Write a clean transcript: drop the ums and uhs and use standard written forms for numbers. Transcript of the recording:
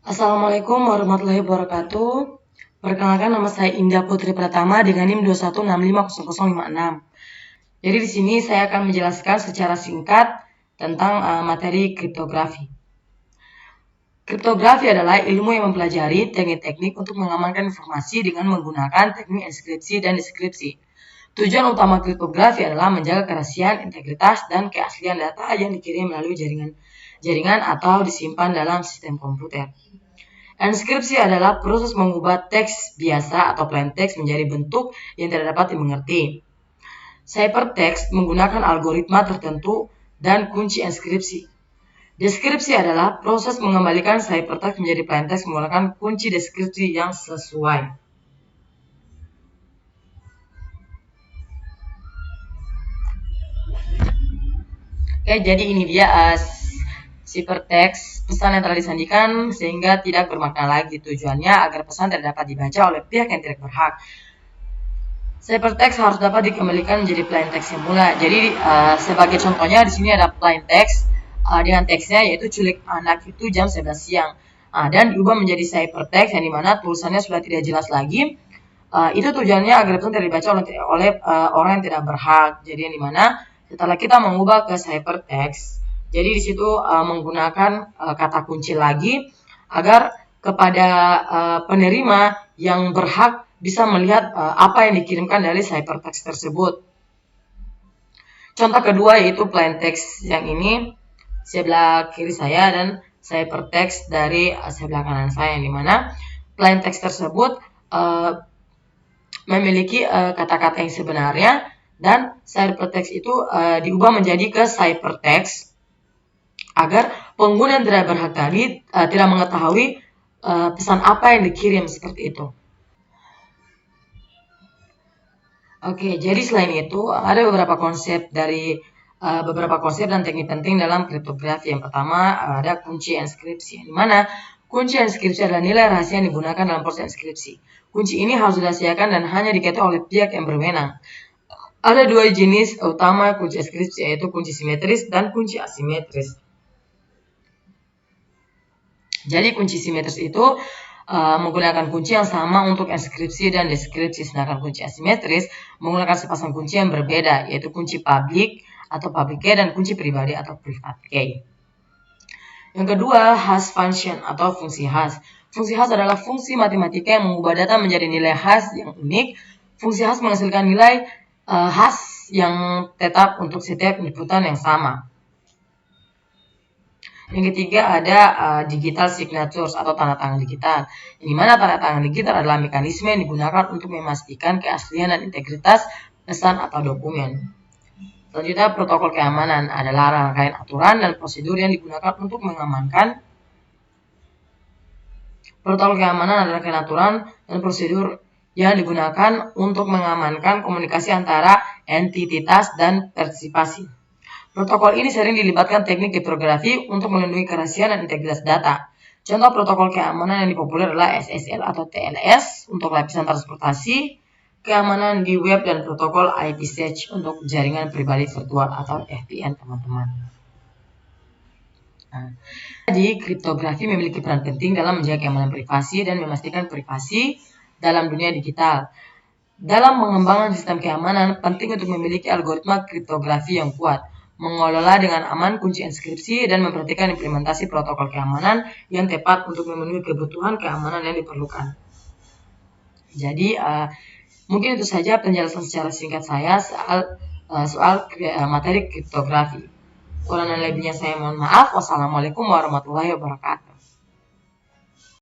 Assalamualaikum warahmatullahi wabarakatuh. Perkenalkan, nama saya Indah Putri Pratama dengan NIM 216500056. Jadi di sini saya akan menjelaskan secara singkat tentang materi kriptografi. Kriptografi adalah ilmu yang mempelajari teknik-teknik untuk mengamankan informasi dengan menggunakan teknik enkripsi dan deskripsi. Tujuan utama kriptografi adalah menjaga kerahasiaan, integritas, dan keaslian data yang dikirim melalui jaringan atau disimpan dalam sistem komputer. Enskripsi adalah proses mengubah teks biasa atau plain text menjadi bentuk yang tidak dapat dimengerti. Ciphertext menggunakan algoritma tertentu dan kunci enskripsi. Deskripsi adalah proses mengembalikan ciphertext menjadi plain text menggunakan kunci deskripsi yang sesuai. Oke, jadi ini dia ciphertext, pesan yang telah disajikan sehingga tidak bermakna lagi. Tujuannya agar pesan tidak dapat dibaca oleh pihak yang tidak berhak. Ciphertext harus dapat dikembalikan menjadi plain text semula. Jadi sebagai contohnya di sini ada plain text dengan teksnya yaitu culik anak itu jam 11 siang. Dan diubah menjadi ciphertext yang dimana tulisannya sudah tidak jelas lagi. Itu tujuannya agar pesan tidak dibaca oleh orang yang tidak berhak. Jadi yang dimana setelah kita mengubah ke ciphertext, jadi di situ menggunakan kata kunci lagi agar kepada penerima yang berhak bisa melihat apa yang dikirimkan dari ciphertext tersebut. Contoh kedua yaitu plain text yang ini sebelah kiri saya dan ciphertext dari sebelah kanan saya, yang dimana plain text tersebut memiliki kata-kata yang sebenarnya dan ciphertext itu diubah menjadi ke ciphertext agar pengguna yang tidak berhak tadi tidak mengetahui pesan apa yang dikirim seperti itu. Oke, jadi selain itu ada beberapa konsep dan teknik penting dalam kriptografi. Yang pertama ada kunci enskripsi, di mana kunci enskripsi adalah nilai rahasia yang digunakan dalam proses enskripsi. Kunci ini harus dirahasiakan dan hanya diketahui oleh pihak yang berwenang. Ada dua jenis utama kunci enskripsi, yaitu kunci simetris dan kunci asimetris. Jadi kunci simetris itu menggunakan kunci yang sama untuk enskripsi dan deskripsi, sedangkan kunci asimetris menggunakan sepasang kunci yang berbeda, yaitu kunci public atau public key dan kunci pribadi atau private key. Yang kedua, hash function atau fungsi hash. Fungsi hash adalah fungsi matematika yang mengubah data menjadi nilai hash yang unik. Fungsi hash menghasilkan nilai hash yang tetap untuk setiap inputan yang sama. Yang ketiga ada digital signatures atau tanda tangan digital, di mana tanda tangan digital adalah mekanisme yang digunakan untuk memastikan keaslian dan integritas pesan atau dokumen. Selanjutnya, protokol keamanan adalah rangkaian aturan dan prosedur yang digunakan untuk mengamankan. Protokol keamanan adalah rangkaian aturan dan prosedur yang digunakan untuk mengamankan komunikasi antara entitas dan partisipasi. Protokol ini sering dilibatkan teknik kriptografi untuk melindungi kerahasiaan dan integritas data. Contoh protokol keamanan yang dipopuler adalah SSL atau TLS untuk lapisan transportasi, keamanan di web, dan protokol IPsec untuk jaringan pribadi virtual atau VPN, teman-teman. Jadi kriptografi memiliki peran penting dalam menjaga keamanan privasi dan memastikan privasi dalam dunia digital. Dalam mengembangkan sistem keamanan, penting untuk memiliki algoritma kriptografi yang kuat, mengelola dengan aman kunci enskripsi, dan memperhatikan implementasi protokol keamanan yang tepat untuk memenuhi kebutuhan keamanan yang diperlukan. Jadi mungkin itu saja penjelasan secara singkat saya soal materi kriptografi. Kurang dan lebihnya saya mohon maaf. Wassalamualaikum warahmatullahi wabarakatuh.